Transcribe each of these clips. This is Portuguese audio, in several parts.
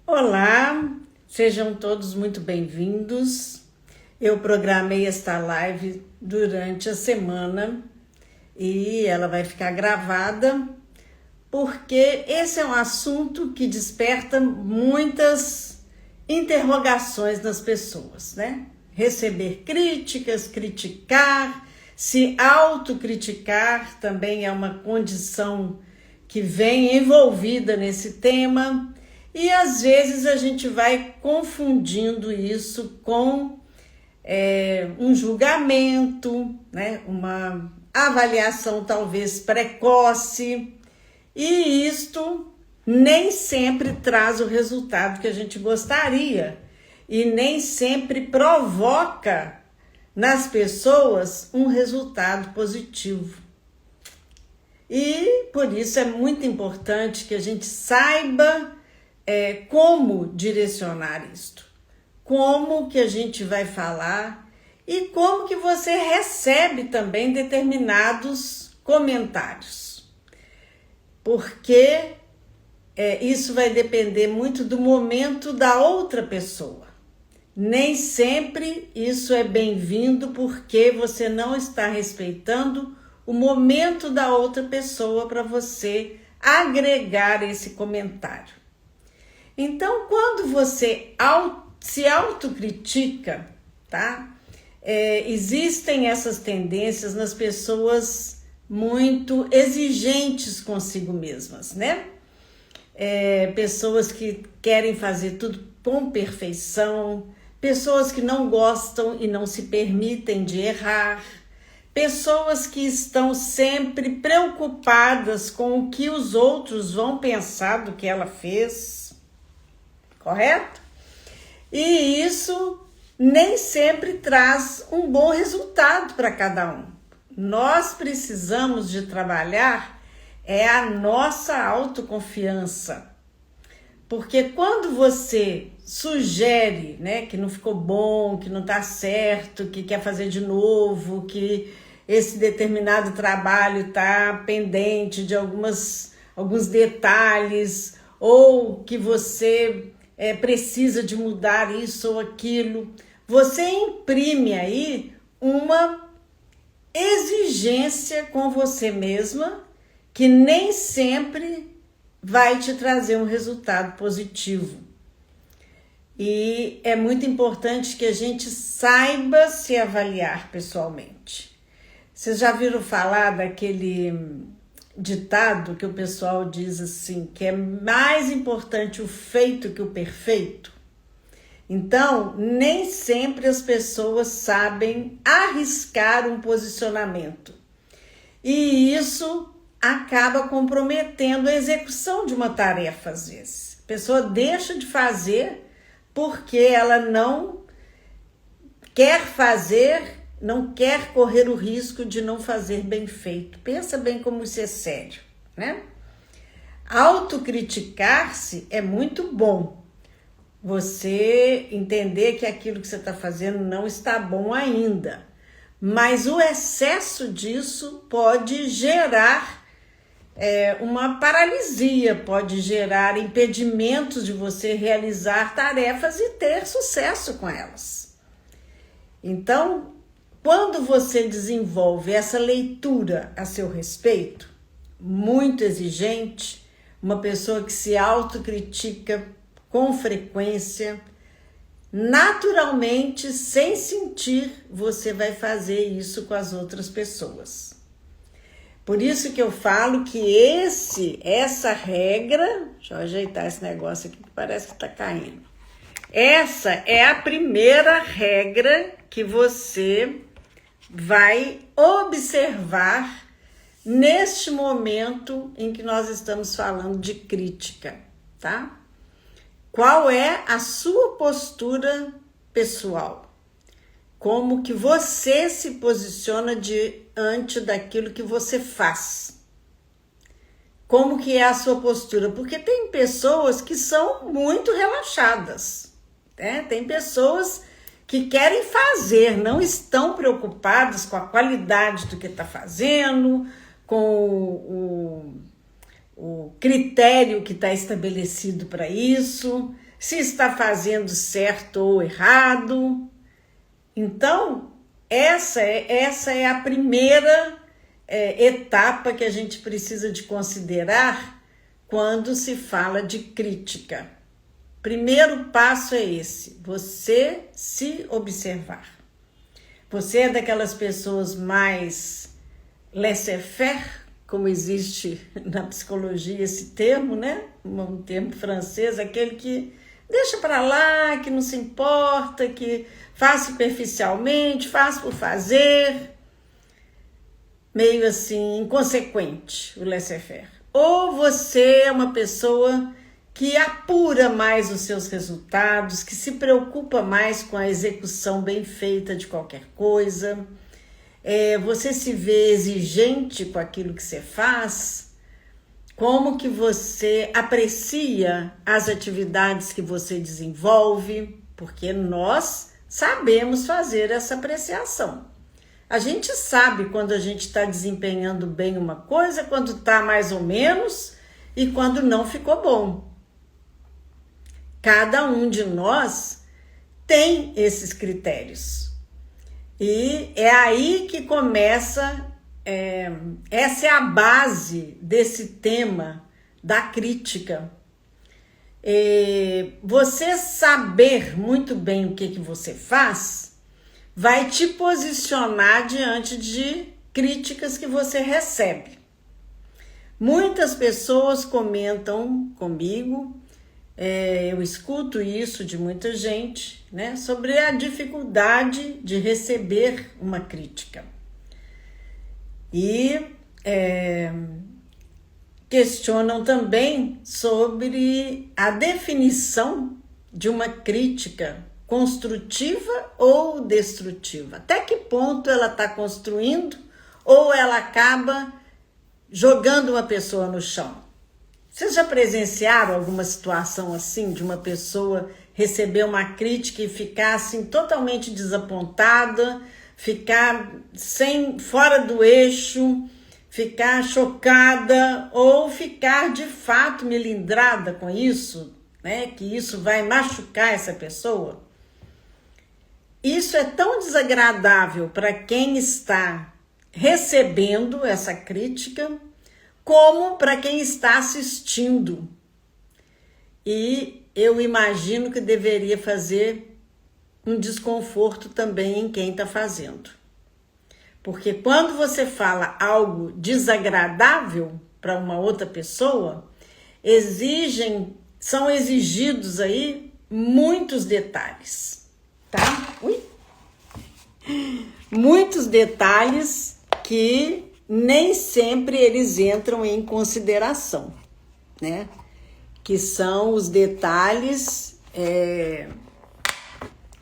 Olá, sejam todos muito bem-vindos. Eu programei esta live durante a semana e ela vai ficar gravada porque esse é um assunto que desperta muitas interrogações nas pessoas, né? Receber críticas, criticar, se autocriticar também é uma condição que vem envolvida nesse tema. E às vezes a gente vai confundindo isso com um julgamento, né? Uma avaliação talvez precoce, e isto nem sempre traz o resultado que a gente gostaria e nem sempre provoca nas pessoas um resultado positivo. E por isso é muito importante que a gente saiba como direcionar isto, como que a gente vai falar e como que você recebe também determinados comentários, porque isso vai depender muito do momento da outra pessoa. Nem sempre isso é bem-vindo porque você não está respeitando o momento da outra pessoa para você agregar esse comentário. Então, quando você se autocritica, tá? Existem essas tendências nas pessoas muito exigentes consigo mesmas, né? Pessoas que querem fazer tudo com perfeição, pessoas que não gostam e não se permitem de errar, pessoas que estão sempre preocupadas com o que os outros vão pensar do que ela fez. Correto? E isso nem sempre traz um bom resultado para cada um. Nós precisamos de trabalhar a nossa autoconfiança. Porque quando você sugere, né, que não ficou bom, que não está certo, que quer fazer de novo, que esse determinado trabalho está pendente de alguns detalhes, ou que você precisa de mudar isso ou aquilo, você imprime aí uma exigência com você mesma que nem sempre vai te trazer um resultado positivo. E é muito importante que a gente saiba se avaliar pessoalmente. Vocês já viram falar daquele ditado que o pessoal diz assim, que é mais importante o feito que o perfeito? Então, nem sempre as pessoas sabem arriscar um posicionamento. E isso acaba comprometendo a execução de uma tarefa, às vezes. A pessoa deixa de fazer porque ela não quer fazer, não quer correr o risco de não fazer bem feito. Pensa bem como isso é sério, né? Autocriticar-se é muito bom. Você entender que aquilo que você está fazendo não está bom ainda. Mas o excesso disso pode gerar uma paralisia, pode gerar impedimentos de você realizar tarefas e ter sucesso com elas. Então, quando você desenvolve essa leitura a seu respeito, muito exigente, uma pessoa que se autocritica com frequência, naturalmente, sem sentir, você vai fazer isso com as outras pessoas. Por isso que eu falo que essa regra, deixa eu ajeitar esse negócio aqui que parece que está caindo. Essa é a primeira regra que você vai observar neste momento em que nós estamos falando de crítica, tá? Qual é a sua postura pessoal? Como que você se posiciona diante daquilo que você faz? Como que é a sua postura? Porque tem pessoas que são muito relaxadas, né? Tem pessoas que querem fazer, não estão preocupadas com a qualidade do que está fazendo, com o critério que está estabelecido para isso, se está fazendo certo ou errado. Então, essa é a primeira etapa que a gente precisa de considerar quando se fala de crítica. Primeiro passo é esse, você se observar. Você é daquelas pessoas mais laissez-faire, como existe na psicologia esse termo, né? Um termo francês, aquele que deixa para lá, que não se importa, que faz superficialmente, faz por fazer, meio assim, inconsequente, o laissez-faire. Ou você é uma pessoa que apura mais os seus resultados, que se preocupa mais com a execução bem feita de qualquer coisa, você se vê exigente com aquilo que você faz, como que você aprecia as atividades que você desenvolve, porque nós sabemos fazer essa apreciação. A gente sabe quando a gente está desempenhando bem uma coisa, quando está mais ou menos e quando não ficou bom. Cada um de nós tem esses critérios. E é aí que começa, essa é a base desse tema da crítica. Você saber muito bem o que você faz vai te posicionar diante de críticas que você recebe. Muitas pessoas comentam comigo, eu escuto isso de muita gente, né, sobre a dificuldade de receber uma crítica. E questionam também sobre a definição de uma crítica construtiva ou destrutiva. Até que ponto ela está construindo ou ela acaba jogando uma pessoa no chão? Vocês já presenciaram alguma situação assim, de uma pessoa receber uma crítica e ficar assim totalmente desapontada, ficar fora do eixo, ficar chocada ou ficar de fato melindrada com isso, né? Que isso vai machucar essa pessoa? Isso é tão desagradável para quem está recebendo essa crítica, como para quem está assistindo. E eu imagino que deveria fazer um desconforto também em quem está fazendo. Porque quando você fala algo desagradável para uma outra pessoa, são exigidos aí muitos detalhes, tá? Muitos detalhes que nem sempre eles entram em consideração, né? Que são os detalhes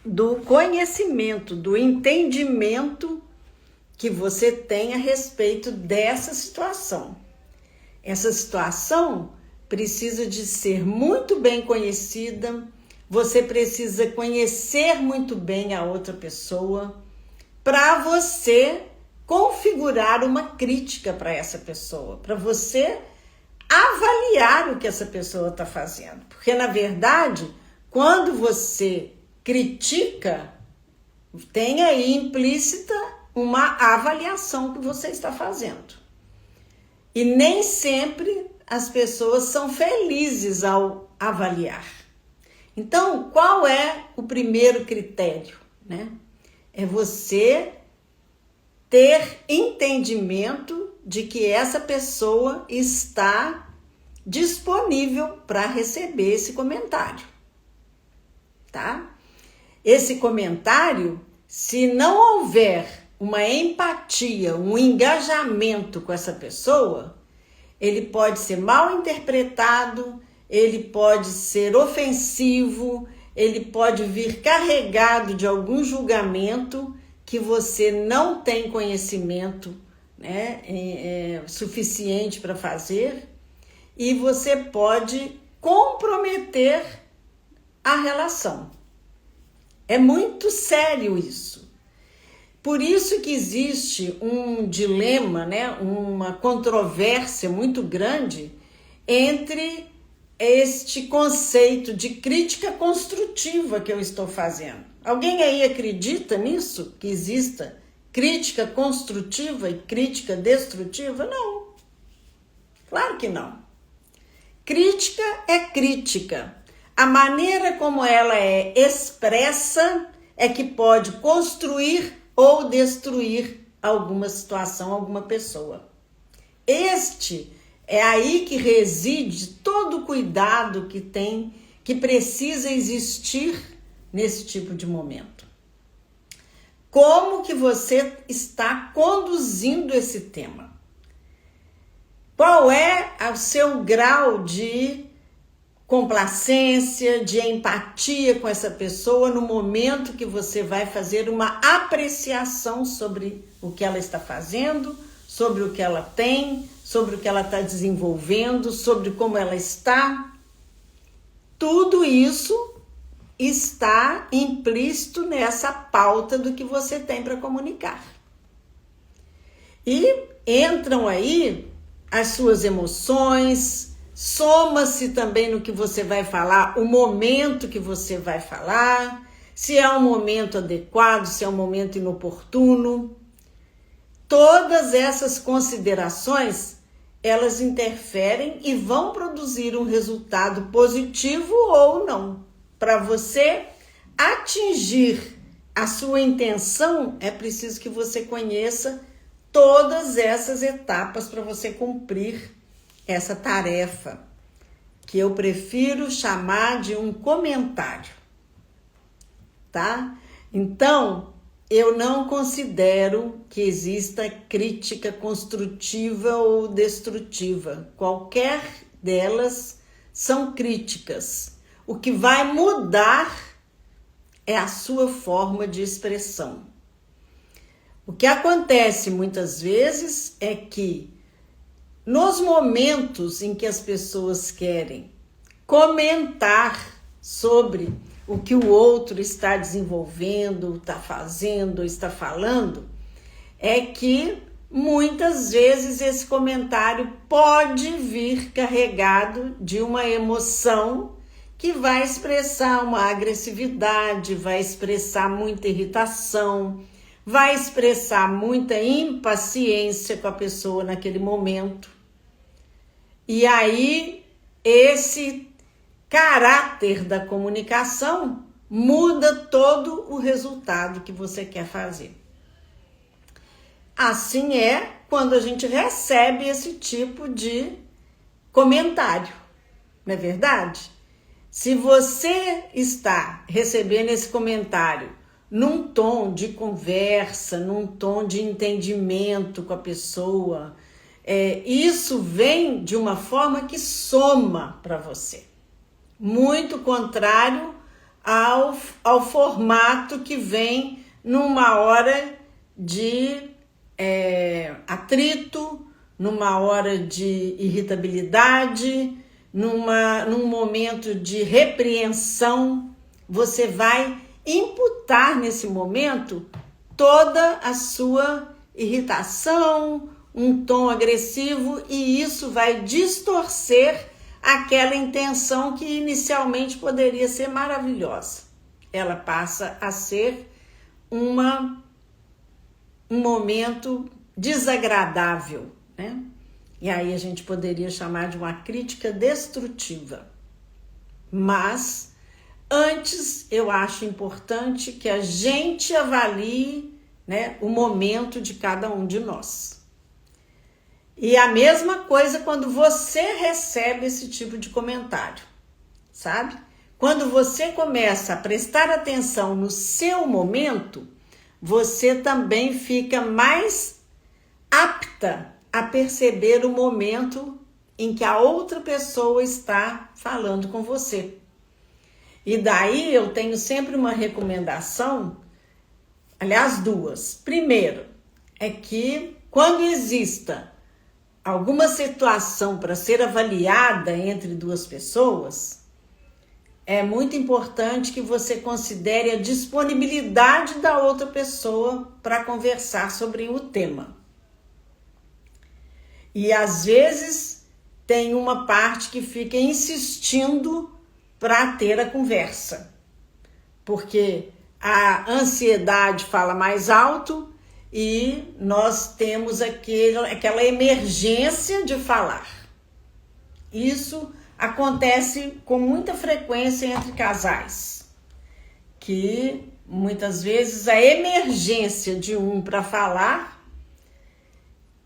do conhecimento, do entendimento que você tem a respeito dessa situação. Essa situação precisa de ser muito bem conhecida, você precisa conhecer muito bem a outra pessoa para você configurar uma crítica para essa pessoa, para você avaliar o que essa pessoa está fazendo. Porque, na verdade, quando você critica, tem aí implícita uma avaliação que você está fazendo. E nem sempre as pessoas são felizes ao avaliar. Então, qual é o primeiro critério, né? É você ter entendimento de que essa pessoa está disponível para receber esse comentário, tá? Esse comentário, se não houver uma empatia, um engajamento com essa pessoa, ele pode ser mal interpretado, ele pode ser ofensivo, ele pode vir carregado de algum julgamento que você não tem conhecimento, né, suficiente para fazer, e você pode comprometer a relação. É muito sério isso. Por isso que existe um dilema, né, uma controvérsia muito grande entre este conceito de crítica construtiva que eu estou fazendo. Alguém aí acredita nisso? Que exista crítica construtiva e crítica destrutiva? Não. Claro que não. Crítica é crítica. A maneira como ela é expressa é que pode construir ou destruir alguma situação, alguma pessoa. É aí que reside todo o cuidado que precisa existir nesse tipo de momento. Como que você está conduzindo esse tema? Qual é o seu grau de complacência, de empatia com essa pessoa no momento que você vai fazer uma apreciação sobre o que ela está fazendo, sobre o que ela tem, sobre o que ela está desenvolvendo, sobre como ela está? Tudo isso está implícito nessa pauta do que você tem para comunicar. E entram aí as suas emoções, soma-se também no que você vai falar, o momento que você vai falar, se é um momento adequado, se é um momento inoportuno. Todas essas considerações, elas interferem e vão produzir um resultado positivo ou não. Para você atingir a sua intenção, é preciso que você conheça todas essas etapas para você cumprir essa tarefa, que eu prefiro chamar de um comentário, tá? Então, eu não considero que exista crítica construtiva ou destrutiva. Qualquer delas são críticas. O que vai mudar é a sua forma de expressão. O que acontece muitas vezes é que nos momentos em que as pessoas querem comentar sobre o que o outro está desenvolvendo, está fazendo, está falando, é que muitas vezes esse comentário pode vir carregado de uma emoção que vai expressar uma agressividade, vai expressar muita irritação, vai expressar muita impaciência com a pessoa naquele momento. E aí, esse caráter da comunicação muda todo o resultado que você quer fazer. Assim é quando a gente recebe esse tipo de comentário, não é verdade? Se você está recebendo esse comentário num tom de conversa, num tom de entendimento com a pessoa, isso vem de uma forma que soma para você. Muito contrário ao formato que vem numa hora de atrito, numa hora de irritabilidade, num momento de repreensão. Você vai imputar nesse momento toda a sua irritação, um tom agressivo, e isso vai distorcer aquela intenção que inicialmente poderia ser maravilhosa. Ela passa a ser um momento desagradável, né? E aí a gente poderia chamar de uma crítica destrutiva. Mas antes, eu acho importante que a gente avalie, né, o momento de cada um de nós. E a mesma coisa quando você recebe esse tipo de comentário, sabe? Quando você começa a prestar atenção no seu momento, você também fica mais apta a perceber o momento em que a outra pessoa está falando com você. E daí eu tenho sempre uma recomendação, aliás, duas. Primeiro, é que quando exista alguma situação para ser avaliada entre duas pessoas, é muito importante que você considere a disponibilidade da outra pessoa para conversar sobre o tema. E às vezes tem uma parte que fica insistindo para ter a conversa, porque a ansiedade fala mais alto e nós temos aquela emergência de falar. Isso acontece com muita frequência entre casais, que muitas vezes a emergência de um para falar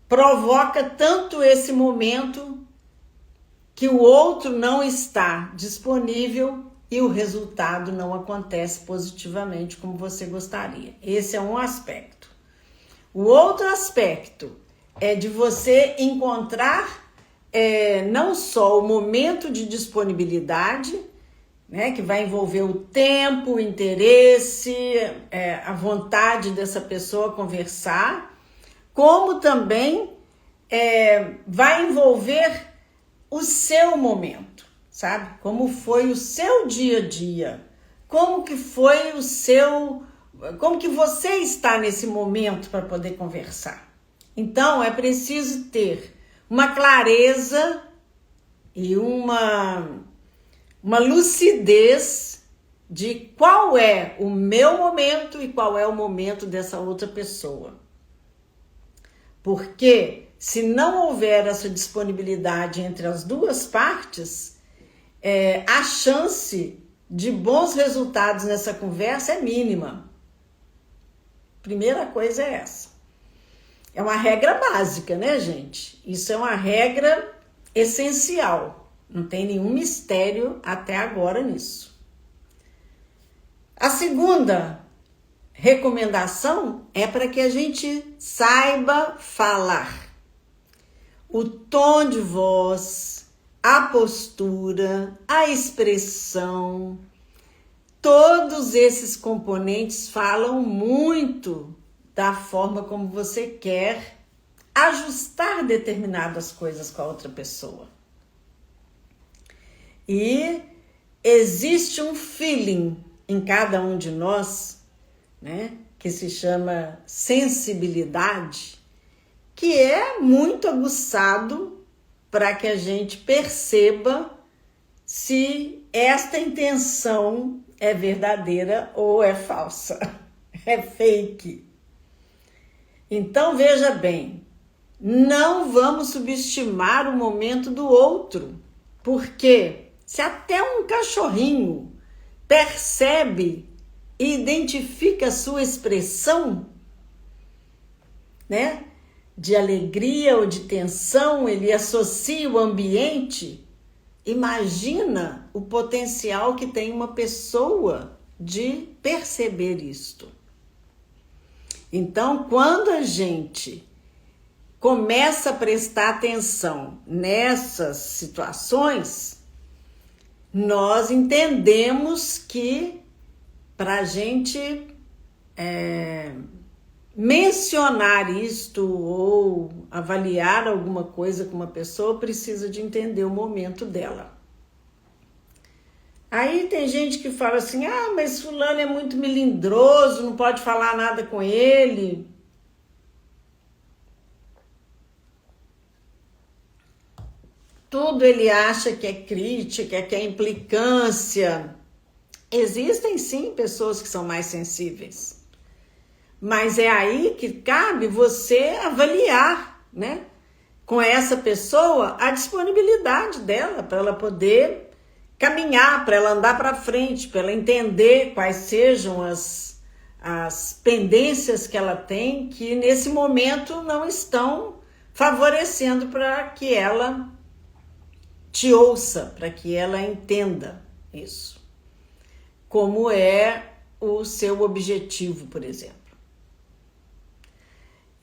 provoca tanto esse momento que o outro não está disponível e o resultado não acontece positivamente como você gostaria. Esse é um aspecto. O outro aspecto é de você encontrar não só o momento de disponibilidade, né, que vai envolver o tempo, o interesse, a vontade dessa pessoa conversar, como também vai envolver o seu momento, sabe? Como foi o seu dia a dia, como que você está nesse momento para poder conversar. Então, é preciso ter uma clareza e uma lucidez de qual é o meu momento e qual é o momento dessa outra pessoa. Porque se não houver essa disponibilidade entre as duas partes, a chance de bons resultados nessa conversa é mínima. Primeira coisa é essa. É uma regra básica, né, gente? Isso é uma regra essencial. Não tem nenhum mistério até agora nisso. A segunda recomendação é para que a gente saiba falar. O tom de voz, a postura, a expressão, todos esses componentes falam muito da forma como você quer ajustar determinadas coisas com a outra pessoa. E existe um feeling em cada um de nós, né, que se chama sensibilidade, que é muito aguçado para que a gente perceba se esta intenção é verdadeira ou é falsa, é fake. Então, veja bem, não vamos subestimar o momento do outro, porque se até um cachorrinho percebe e identifica a sua expressão, né, de alegria ou de tensão, ele associa o ambiente, imagina o potencial que tem uma pessoa de perceber isto. Então, quando a gente começa a prestar atenção nessas situações, nós entendemos que para a gente mencionar isto ou avaliar alguma coisa com uma pessoa, precisa de entender o momento dela. Aí tem gente que fala assim, mas fulano é muito melindroso, não pode falar nada com ele. Tudo ele acha que é crítica, que é implicância. Existem sim pessoas que são mais sensíveis. Mas é aí que cabe você avaliar, né, com essa pessoa a disponibilidade dela para ela poder caminhar, para ela andar para frente, para ela entender quais sejam as pendências que ela tem que nesse momento não estão favorecendo para que ela te ouça, para que ela entenda isso. Como é o seu objetivo, por exemplo.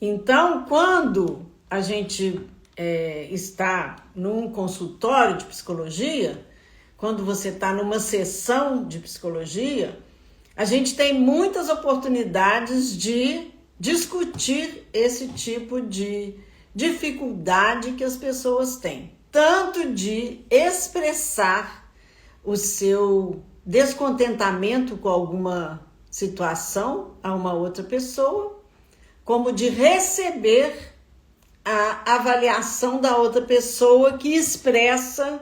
Então, quando a gente está num consultório de psicologia, quando você está numa sessão de psicologia, a gente tem muitas oportunidades de discutir esse tipo de dificuldade que as pessoas têm. Tanto de expressar o seu descontentamento com alguma situação a uma outra pessoa, como de receber a avaliação da outra pessoa que expressa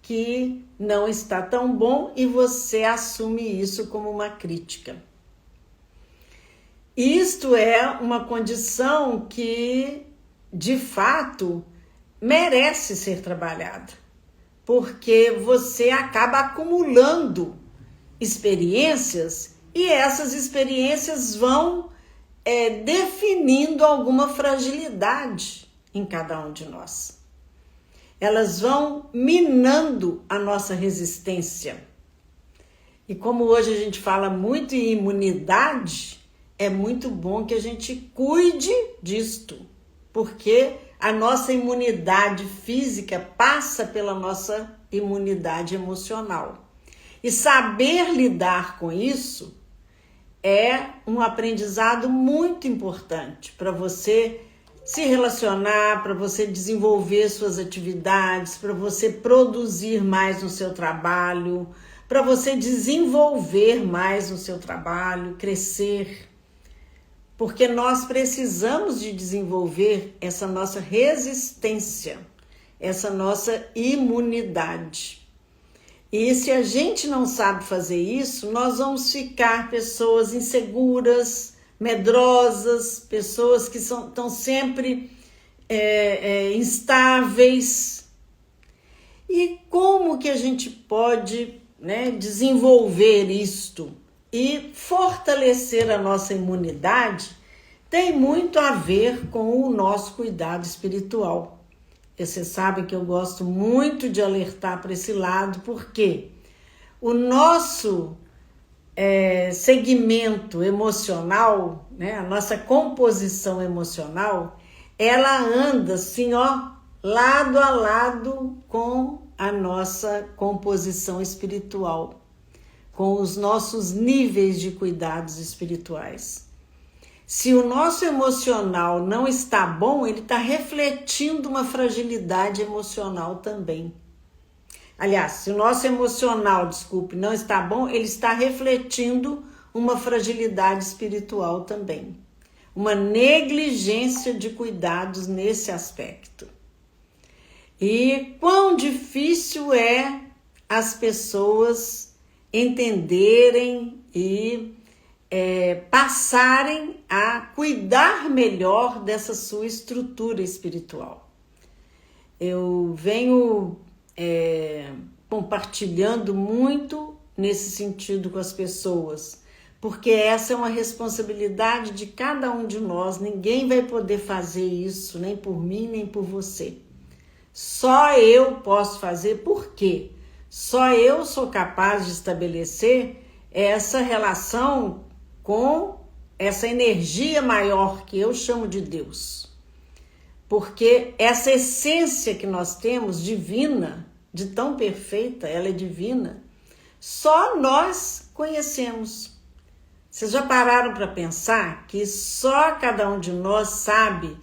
que não está tão bom e você assume isso como uma crítica. Isto é uma condição que, de fato, merece ser trabalhada, porque você acaba acumulando experiências e essas experiências vão definindo alguma fragilidade em cada um de nós. Elas vão minando a nossa resistência. E como hoje a gente fala muito em imunidade, é muito bom que a gente cuide disto, porque a nossa imunidade física passa pela nossa imunidade emocional. E saber lidar com isso é um aprendizado muito importante para você se relacionar, para você desenvolver suas atividades, para você produzir mais no seu trabalho, para você desenvolver mais no seu trabalho, crescer. Porque nós precisamos de desenvolver essa nossa resistência, essa nossa imunidade. E se a gente não sabe fazer isso, nós vamos ficar pessoas inseguras, medrosas, pessoas que estão sempre instáveis. E como que a gente pode, desenvolver isto e fortalecer a nossa imunidade? Tem muito a ver com o nosso cuidado espiritual. Vocês sabem que eu gosto muito de alertar para esse lado, porque o nosso segmento emocional, a nossa composição emocional, ela anda assim, lado a lado com a nossa composição espiritual, com os nossos níveis de cuidados espirituais. Se o nosso emocional não está bom, ele está refletindo uma fragilidade emocional também. Aliás, se o nosso emocional, não está bom, ele está refletindo uma fragilidade espiritual também. Uma negligência de cuidados nesse aspecto. E quão difícil é as pessoas entenderem e passarem a cuidar melhor dessa sua estrutura espiritual. Eu venho compartilhando muito nesse sentido com as pessoas, porque essa é uma responsabilidade de cada um de nós. Ninguém vai poder fazer isso, nem por mim, nem por você. Só eu posso fazer, por quê? Só eu sou capaz de estabelecer essa relação com essa energia maior que eu chamo de Deus. Porque essa essência que nós temos, divina, de tão perfeita, ela é divina, só nós conhecemos. Vocês já pararam para pensar que só cada um de nós sabe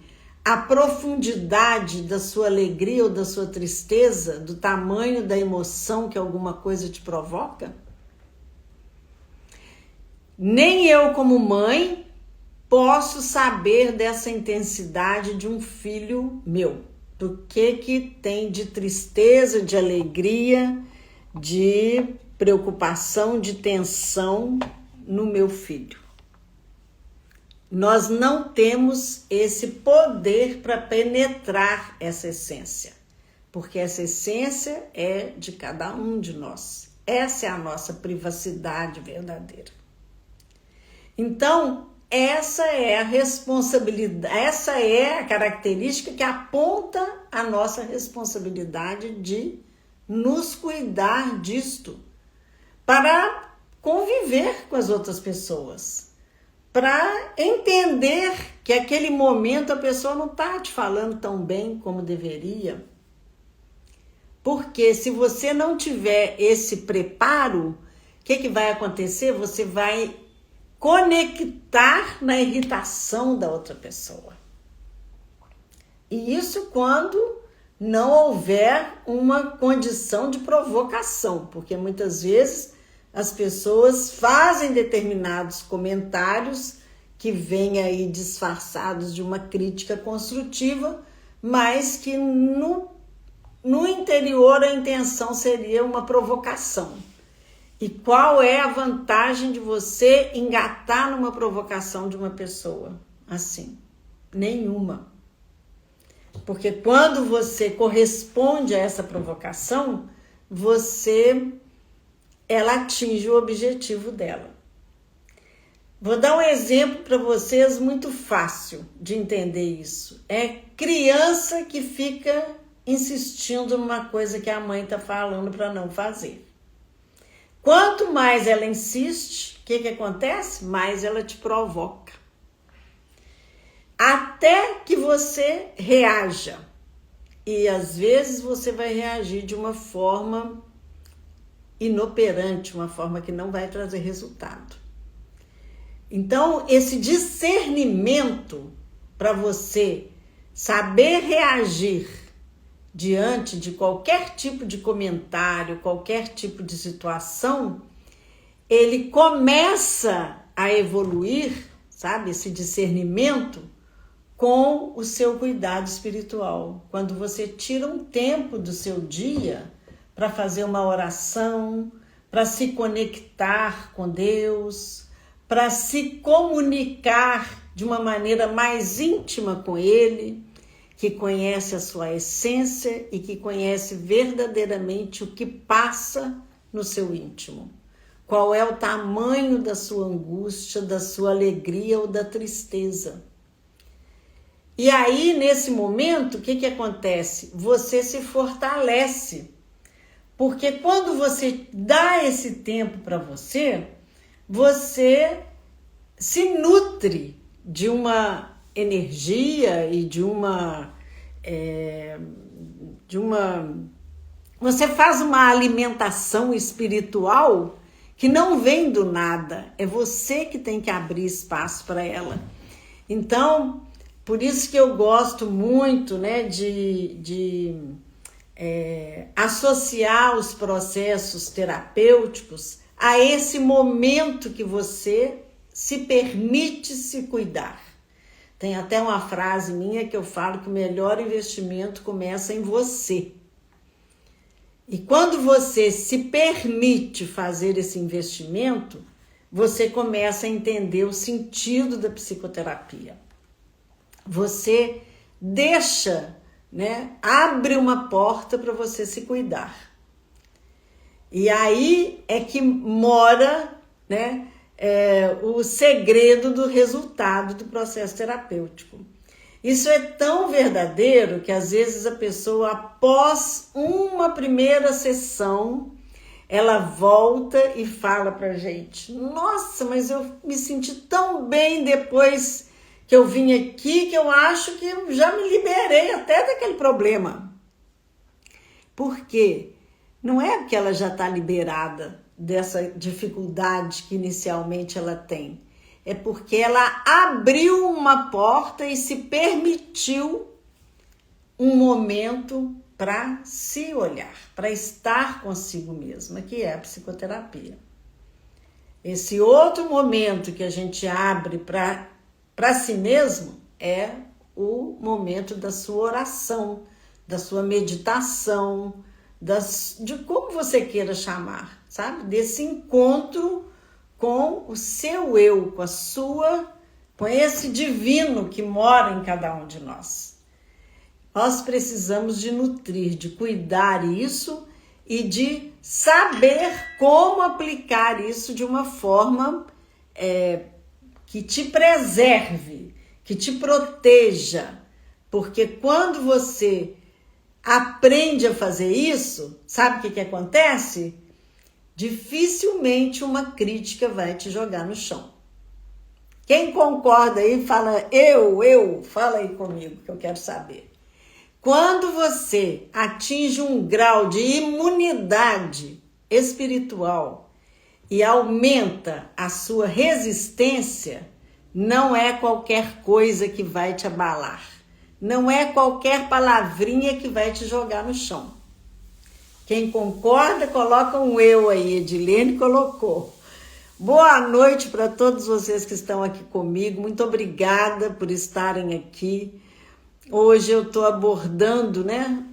a profundidade da sua alegria ou da sua tristeza, do tamanho da emoção que alguma coisa te provoca? Nem eu, como mãe, posso saber dessa intensidade de um filho meu. Do que tem de tristeza, de alegria, de preocupação, de tensão no meu filho. Nós não temos esse poder para penetrar essa essência, porque essa essência é de cada um de nós. Essa é a nossa privacidade verdadeira. Então, essa é a responsabilidade, essa é a característica que aponta a nossa responsabilidade de nos cuidar disto, para conviver com as outras pessoas, para entender que aquele momento a pessoa não está te falando tão bem como deveria. Porque se você não tiver esse preparo, o que vai acontecer? Você vai conectar na irritação da outra pessoa. E isso quando não houver uma condição de provocação, porque muitas vezes as pessoas fazem determinados comentários que vêm aí disfarçados de uma crítica construtiva, mas que no interior a intenção seria uma provocação. E qual é a vantagem de você engatar numa provocação de uma pessoa assim? Nenhuma. Porque quando você corresponde a essa provocação, ela atinge o objetivo dela. Vou dar um exemplo para vocês muito fácil de entender isso. É criança que fica insistindo numa coisa que a mãe está falando para não fazer. Quanto mais ela insiste, o que acontece? Mais ela te provoca. Até que você reaja. E às vezes você vai reagir de uma forma inoperante, uma forma que não vai trazer resultado. Então, esse discernimento para você saber reagir diante de qualquer tipo de comentário, qualquer tipo de situação, ele começa a evoluir, sabe, esse discernimento com o seu cuidado espiritual. Quando você tira um tempo do seu dia para fazer uma oração, para se conectar com Deus, para se comunicar de uma maneira mais íntima com Ele, que conhece a sua essência e que conhece verdadeiramente o que passa no seu íntimo. Qual é o tamanho da sua angústia, da sua alegria ou da tristeza. E aí, nesse momento, o que acontece? Você se fortalece. Porque quando você dá esse tempo para você, você se nutre de uma energia e você faz uma alimentação espiritual que não vem do nada, é você que tem que abrir espaço para ela. Então, por isso que eu gosto muito, né, de associar os processos terapêuticos a esse momento que você se permite se cuidar. Tem até uma frase minha que eu falo que o melhor investimento começa em você. E quando você se permite fazer esse investimento, você começa a entender o sentido da psicoterapia. Você deixa, né, abre uma porta para você se cuidar. E aí é que mora, né, o segredo do resultado do processo terapêutico. Isso é tão verdadeiro que às vezes a pessoa, após uma primeira sessão, ela volta e fala pra gente: nossa, mas eu me senti tão bem depois que eu vim aqui, que eu acho que eu já me liberei até daquele problema. Por quê? Não é porque ela já está liberada dessa dificuldade que inicialmente ela tem. É porque ela abriu uma porta e se permitiu um momento para se olhar, para estar consigo mesma, que é a psicoterapia. Esse outro momento que a gente abre para si mesmo é o momento da sua oração, da sua meditação, de como você queira chamar, sabe? Desse encontro com o seu eu, com esse divino que mora em cada um de nós. Nós precisamos de nutrir, de cuidar isso e de saber como aplicar isso de uma forma que te preserve, que te proteja. Porque quando você aprende a fazer isso, sabe o que acontece? Dificilmente uma crítica vai te jogar no chão. Quem concorda aí, fala fala aí comigo que eu quero saber. Quando você atinge um grau de imunidade espiritual e aumenta a sua resistência, não é qualquer coisa que vai te abalar. Não é qualquer palavrinha que vai te jogar no chão. Quem concorda, coloca um eu aí. Edilene colocou. Boa noite para todos vocês que estão aqui comigo. Muito obrigada por estarem aqui. Hoje eu estou abordando, né,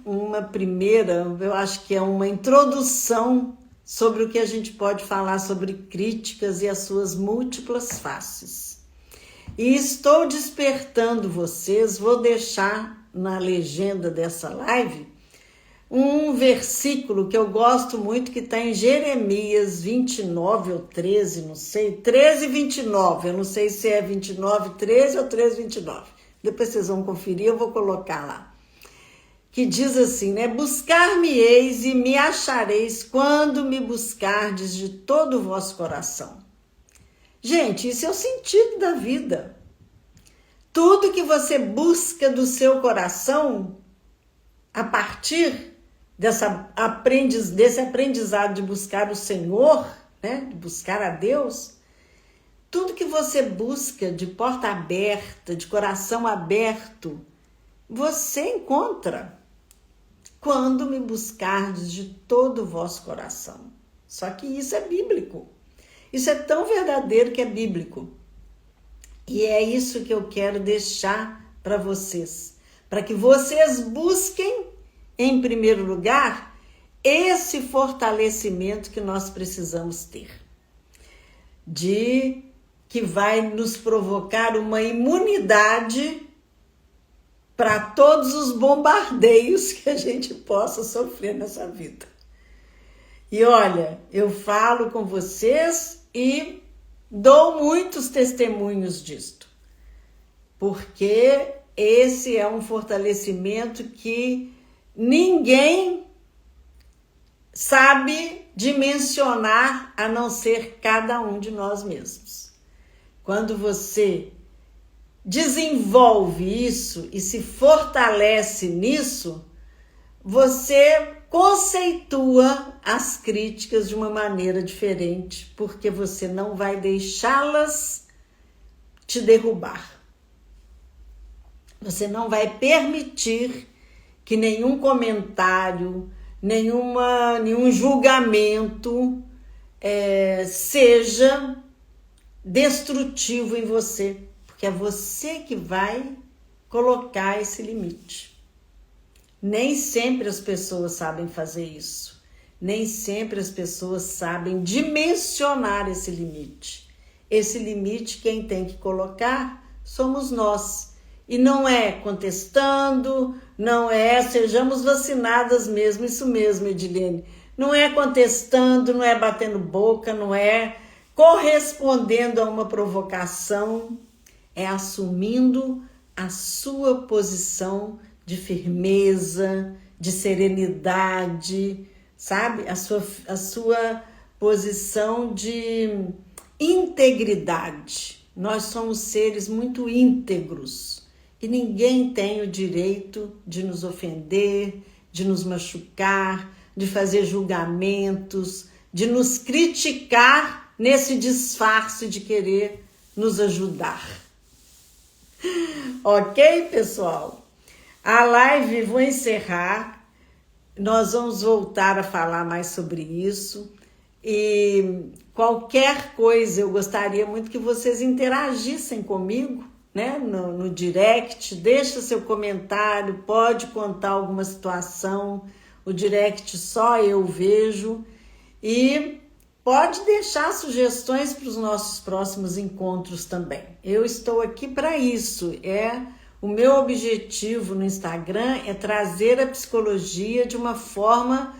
eu acho que é uma introdução sobre o que a gente pode falar sobre críticas e as suas múltiplas faces. E estou despertando vocês, vou deixar na legenda dessa live um versículo que eu gosto muito, que está em Jeremias 29 ou 13, não sei, 13 e 29, eu não sei se é 29, 13 ou 13, 29. Depois vocês vão conferir, eu vou colocar lá. Que diz assim, né? Buscar-me-eis e me achareis quando me buscardes de todo o vosso coração. Gente, isso é o sentido da vida. Tudo que você busca do seu coração, a partir desse aprendizado de buscar o Senhor, né? De buscar a Deus, tudo que você busca de porta aberta, de coração aberto, você encontra quando me buscardes de todo o vosso coração. Só que isso é bíblico. Isso é tão verdadeiro que é bíblico. E é isso que eu quero deixar para vocês. Para que vocês busquem, em primeiro lugar, esse fortalecimento que nós precisamos ter. Que vai nos provocar uma imunidade para todos os bombardeios que a gente possa sofrer nessa vida. E olha, eu falo com vocês e dou muitos testemunhos disto, porque esse é um fortalecimento que ninguém sabe dimensionar a não ser cada um de nós mesmos. Quando você desenvolve isso e se fortalece nisso, você conceitua as críticas de uma maneira diferente, porque você não vai deixá-las te derrubar. Você não vai permitir que nenhum comentário, nenhum julgamento seja destrutivo em você, porque é você que vai colocar esse limite. Nem sempre as pessoas sabem fazer isso. Nem sempre as pessoas sabem dimensionar esse limite. Esse limite quem tem que colocar somos nós. E não é contestando, não é sejamos vacinadas mesmo, isso mesmo, Edilene. Não é contestando, não é batendo boca, não é correspondendo a uma provocação, é assumindo a sua posição de firmeza, de serenidade, sabe? A sua posição de integridade. Nós somos seres muito íntegros e ninguém tem o direito de nos ofender, de nos machucar, de fazer julgamentos, de nos criticar nesse disfarce de querer nos ajudar. Ok, pessoal? A live vou encerrar. Nós vamos voltar a falar mais sobre isso. E qualquer coisa, eu gostaria muito que vocês interagissem comigo, né? No direct, deixa seu comentário, pode contar alguma situação. O direct só eu vejo. E pode deixar sugestões para os nossos próximos encontros também. Eu estou aqui para isso. O meu objetivo no Instagram é trazer a psicologia de uma forma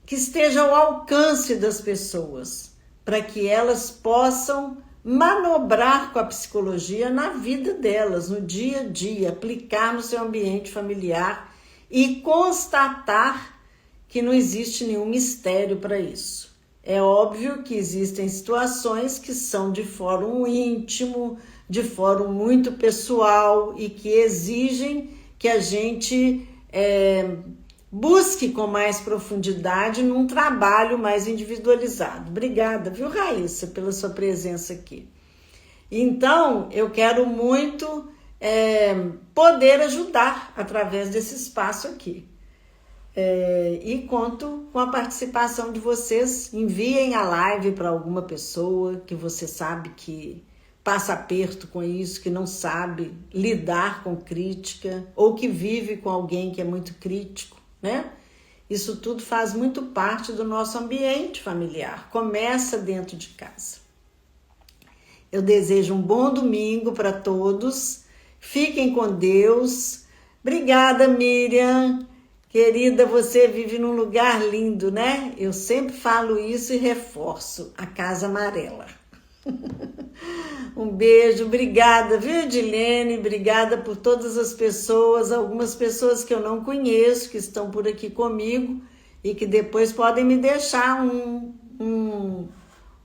que esteja ao alcance das pessoas, para que elas possam manobrar com a psicologia na vida delas, no dia a dia, aplicar no seu ambiente familiar e constatar que não existe nenhum mistério para isso. É óbvio que existem situações que são de fórum íntimo, de fórum muito pessoal e que exigem que a gente busque com mais profundidade num trabalho mais individualizado. Obrigada, viu, Raíssa, pela sua presença aqui. Então, eu quero muito poder ajudar através desse espaço aqui. E conto com a participação de vocês. Enviem a live para alguma pessoa que você sabe que passa aperto com isso, que não sabe lidar com crítica, ou que vive com alguém que é muito crítico, né? Isso tudo faz muito parte do nosso ambiente familiar, começa dentro de casa. Eu desejo um bom domingo para todos, fiquem com Deus. Obrigada, Miriam. Querida, você vive num lugar lindo, né? Eu sempre falo isso e reforço, a Casa Amarela. Um beijo, obrigada, viu, Edilene? Obrigada por todas as pessoas, algumas pessoas que eu não conheço, que estão por aqui comigo e que depois podem me deixar um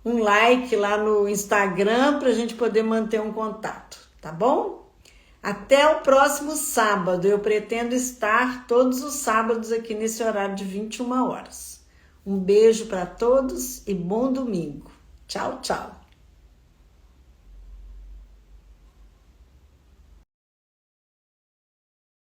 like lá no Instagram para a gente poder manter um contato, tá bom? Até o próximo sábado, eu pretendo estar todos os sábados aqui nesse horário de 21 horas. Um beijo para todos e bom domingo. Tchau, tchau.